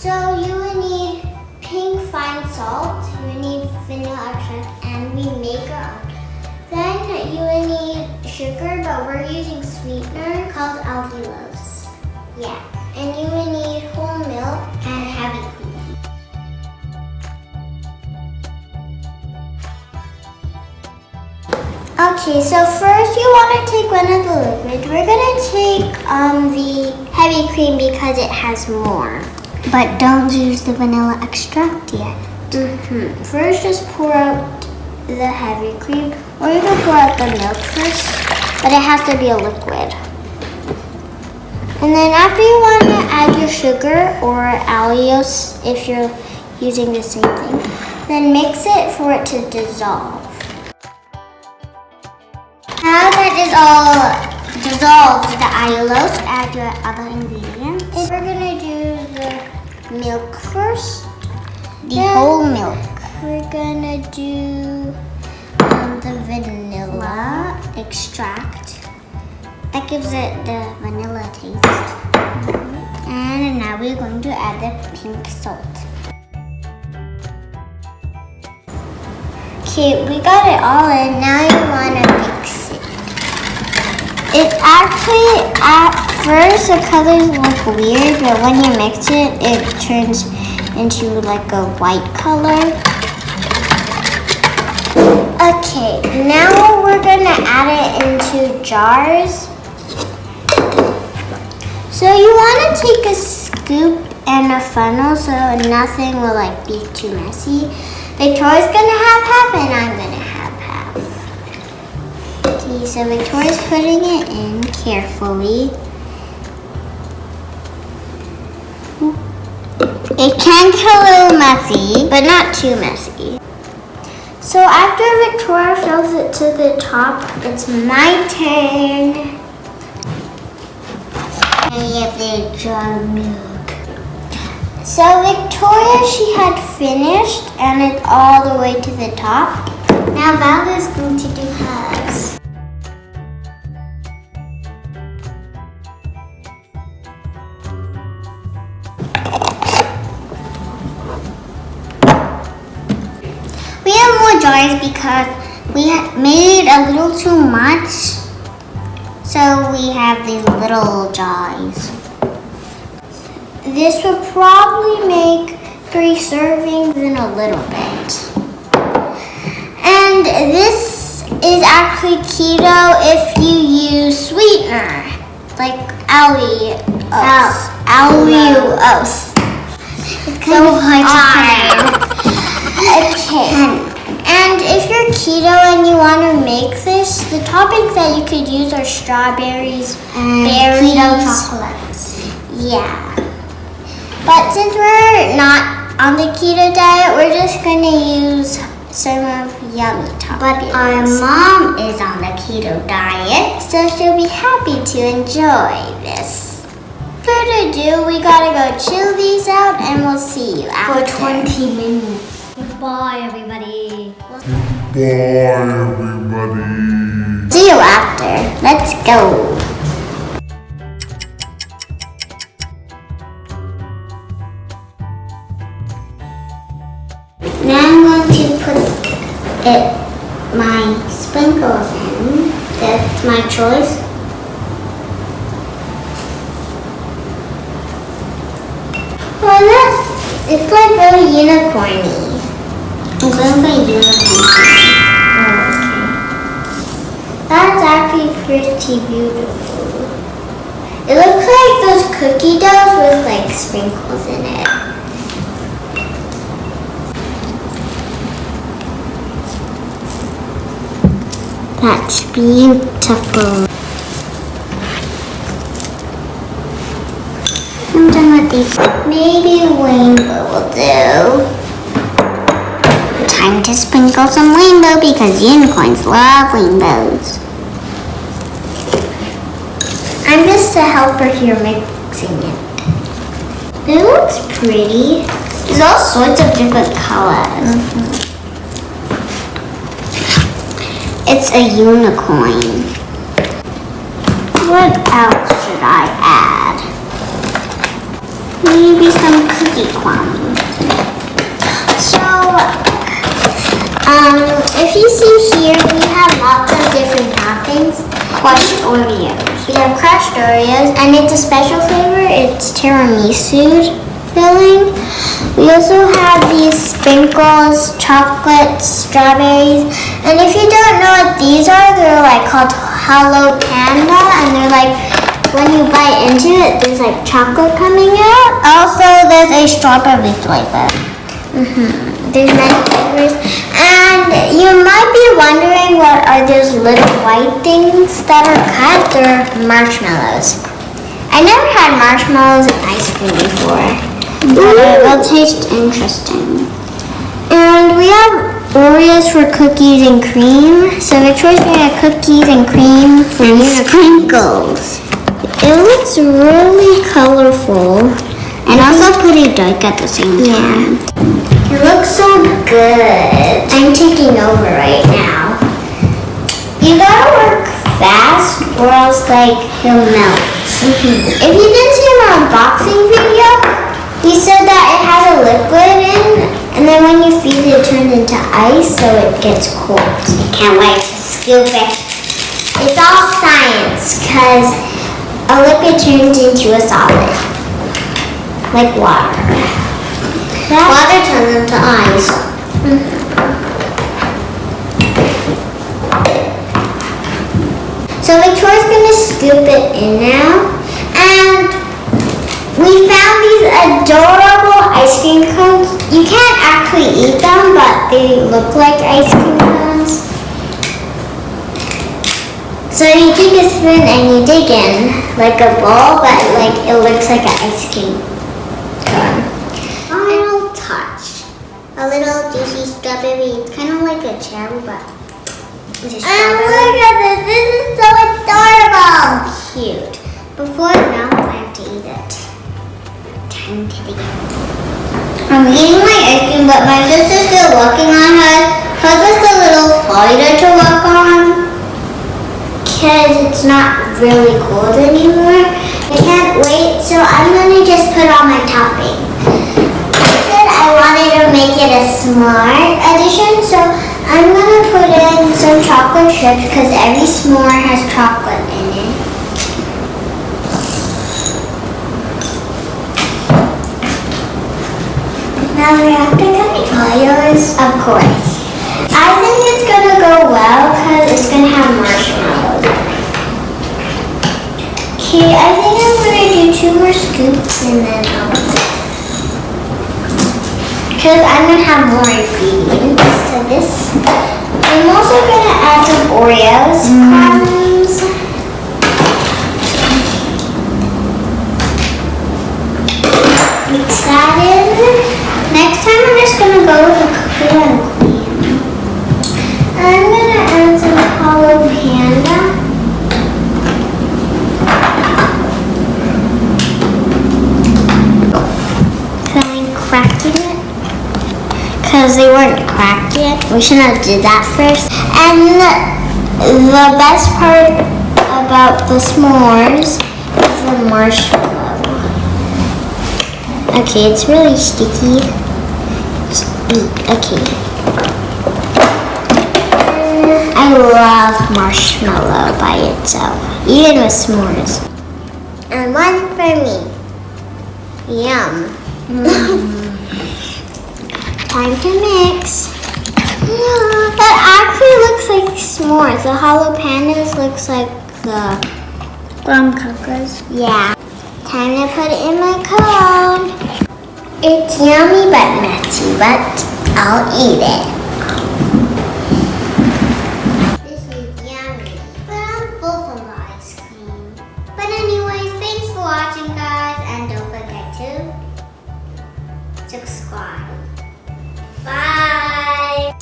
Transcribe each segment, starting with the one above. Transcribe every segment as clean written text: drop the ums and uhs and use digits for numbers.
So you would need pink fine salt, you would need vanilla extract, and we make our own. Then you would need sugar, but we're using sweetener called allulose. Yeah, and you would need whole milk and heavy cream. Okay, so first you want to take one of the liquids. We're going to take the heavy cream because it has more. But don't use the vanilla extract yet. First, just pour out the heavy cream, or you can pour out the milk first, but it has to be a liquid. And then after you want to add your sugar or allulose, if you're using the same thing, then mix it for it to dissolve. Now that is all dissolved, the allulose, add your other ingredients. We're gonna do the milk first. The whole milk. We're gonna do the vanilla extract. That gives it the vanilla taste. And now we're going to add the pink salt. Okay, we got it all in. Now you want to mix it. It actually, at first, the colors look weird, but when you mix it, it turns into like a white color. Okay, now we're gonna add it into jars. So you want to take a scoop and a funnel so nothing will like be too messy. Victoria's gonna have half and I'm gonna have half. Okay, so Victoria's putting it in carefully. It can get a little messy, but not too messy. So after Victoria fills it to the top, it's my turn. And we have the jar of milk. So Victoria, she had finished and it's all the way to the top. Now Val is going to do hers. We have more jars because we made a little too much. So we have these little jars. This would probably make 3 servings in a little bit. And this is actually keto if you use sweetener, like allulose. It's so hard to pronounce. Okay. And if you're keto and you want to make this, the toppings that you could use are strawberries, berries, keto chocolates. Yeah. But since we're not on the keto diet, we're just going to use some of yummy toppings. But our mom is on the keto diet, so she'll be happy to enjoy this. Further ado, we gotta go chill these out and we'll see you after. For 20 minutes. Goodbye, everybody. Bye, everybody. See you after. Let's go. Now I'm going to put my sprinkles in. That's my choice. Well, it's like very unicorny. I'm going to do it. That's actually pretty beautiful. It looks like those cookie doughs with like sprinkles in it. That's beautiful. I'm done with these. Maybe rainbow will do. Time to sprinkle some rainbow because unicorns love rainbows. I'm just a helper here mixing it. It looks pretty. There's all sorts of different colors. It's a unicorn. What else should I add? maybe some cookie crumb. So, if you see here, we have lots of different toppings. Crushed Oreos. We have crushed Oreos, and it's a special flavor. It's tiramisu filling. We also have these sprinkles, chocolate, strawberries, and if you don't know what these are, they're like called Hello Panda, and they're like, when you bite into it, there's like chocolate coming out. Also, there's a strawberry flavor. There's many flavors, and you might be wondering what are those little white things that are cut? They're marshmallows. I never had marshmallows in ice cream before, but they'll taste interesting. And we have Oreos for cookies and cream. So Victoria's gonna have cookies and cream for you. Sprinkles. It looks really colorful. And also pretty dark at the same time. It looks so good. I'm taking over right now. You gotta work fast or else like he'll melt. If you didn't see my unboxing video, he said that it has a liquid in, and then when you feed it, it turns into ice, so it gets cold. I can't wait to scoop it. It's all science, because a liquid turns into a solid, like water. Water turns into ice. So Victoria's gonna scoop it in now, and we found these adorable ice cream cones. You can't actually eat them, but they look like ice cream cones. So you take a spoon and you dig in like a bowl, but like it looks like an ice cream cone. Final touch. A little juicy strawberry. It's kind of like a cherry, but it's a strawberry. And look at this. This is so adorable. Cute. Before it melts, I have to eat it. Time to begin. I'm eating my ice cream, but my sister's still working on hers. Hers is a little harder to work on because it's not really cold anymore. I can't wait, so I'm gonna just put on my topping. I said I wanted to make it a smart edition, so I'm gonna put in some chocolate chips because every s'more has chocolate in it. Now we have to cut the Oreos, of course. I think it's gonna go well because it's gonna have marshmallows. Okay, I think I'm gonna do 2 more scoops and then because I'm gonna have more ingredients to this. I'm also gonna add some Oreos crumbs. Mix that in. Next time I'm just gonna go with a cookie and cream. I'm gonna add some Hello Panda. Cracking it because they weren't cracked yet. We should have did that first. And the best part about the s'mores is the marshmallow. Okay, it's really sticky. Okay. I love marshmallow by itself, even with s'mores. And one for me. Yum. Time to mix. That actually looks like s'mores. The jalapenos looks like the graham crackers. Yeah. Time to put it in my cone. It's yummy but messy, but I'll eat it. This is yummy, but I'm full from the ice cream. But anyways, thanks for watching, guys, and don't forget to subscribe. Bye!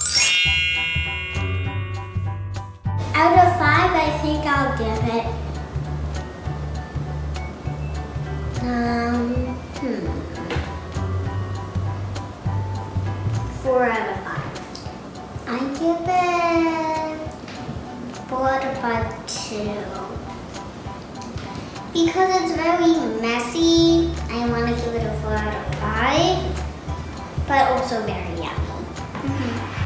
Out of 5, I think I'll give it 4 out of 5. I give it 4 out of 5 too. Because it's very messy, I want to give it a 4. also very yummy.